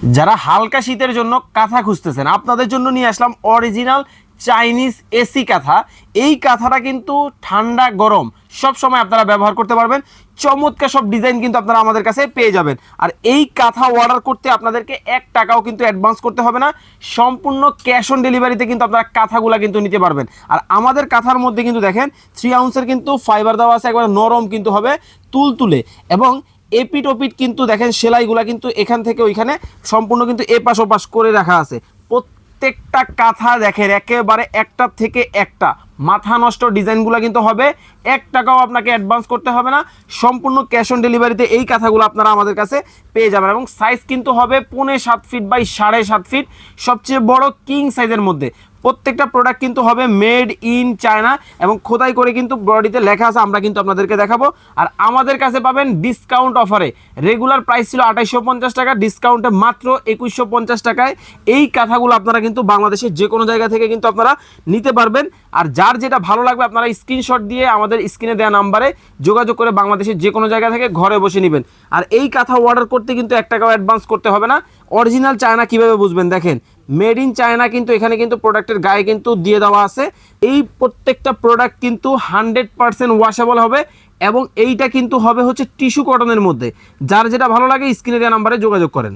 যারা হালকা শীতের জন্য কাঁথা খুঁজতেছেন আপনাদের জন্য নিয়ে আসলাম অরিজিনাল চাইনিজ এসি কাঁথা। এই কাঁথাটা কিন্তু ঠান্ডা গরম সব সময় আপনারা ব্যবহার করতে পারবেন। চমৎকার সব ডিজাইন কিন্তু আপনারা আমাদের কাছে পেয়ে যাবেন। আর এই কাঁথা অর্ডার করতে আপনাদেরকে 1 টাকাও কিন্তু অ্যাডভান্স করতে হবে না, সম্পূর্ণ ক্যাশ অন ডেলিভারিতে কিন্তু আপনারা কাঁথাগুলো কিন্তু নিতে পারবেন। আর আমাদের কাঁথার মধ্যে কিন্তু দেখেন 3 আউন্সের কিন্তু ফাইবার দেওয়া আছে, একবার নরম কিন্তু হবে, তুলতুলে। এবং এপিট ওপিট কিন্তু দেখেন সেলাইগুলা কিন্তু এখান থেকে ওইখানে সম্পূর্ণ কিন্তু এপাশ ওপাশ করে রাখা আছে। প্রত্যেকটা কাঁথা দেখেন একেবারে একটার থেকে একটা মাথা নষ্ট ডিজাইনগুলো কিন্তু হবে। 1 টাকাও আপনাকে অ্যাডভান্স করতে হবে না, সম্পূর্ণ ক্যাশ অন ডেলিভারিতে এই কাঁথাগুলো আপনারা আমাদের কাছে পেয়ে যাবেন। এবং সাইজ কিন্তু হবে 7.25 ফিট বাই 7.5 ফিট, সবচেয়ে বড় কিং সাইজের মধ্যে। প্রত্যেকটা প্রোডাক্ট কিন্তু হবে মেড ইন চায়না এবং খোদাই করে কিন্তু বডিতে লেখা আছে, আমরা কিন্তু আপনাদেরকে দেখাবো। আর আমাদের কাছে পাবেন ডিসকাউন্ট অফারে, রেগুলার প্রাইস ছিল 2850 টাকা, ডিসকাউন্টে মাত্র 2150 টাকায় এই কাঁথাগুলো আপনারা কিন্তু বাংলাদেশের যে কোনো জায়গা থেকে কিন্তু আপনারা নিতে পারবেন। আর যার যেটা ভালো লাগবে আপনারা স্ক্রিনশট দিয়ে আমাদের স্ক্রিনে দেওয়া নাম্বারে যোগাযোগ করে বাংলাদেশের যে কোনো জায়গা থেকে ঘরে বসে নেবেন। আর এই কাঁথা অর্ডার করতে কিন্তু 1 টাকাও অ্যাডভান্স করতে হবে না। অরিজিনাল চায়না কিভাবে বুঝবেন দেখেন, মেড ইন চায়না কিন্তু এখানে কিন্তু প্রোডাক্টের গায়ে কিন্তু দিয়ে দেওয়া আছে। এই প্রত্যেকটা প্রোডাক্ট কিন্তু 100% ওয়াশেবল হবে এবং এইটা কিন্তু হবে হচ্ছে টিস্যু কটনের মধ্যে। যার যেটা ভালো লাগে স্ক্রিনে দেওয়া নাম্বারে যোগাযোগ করেন।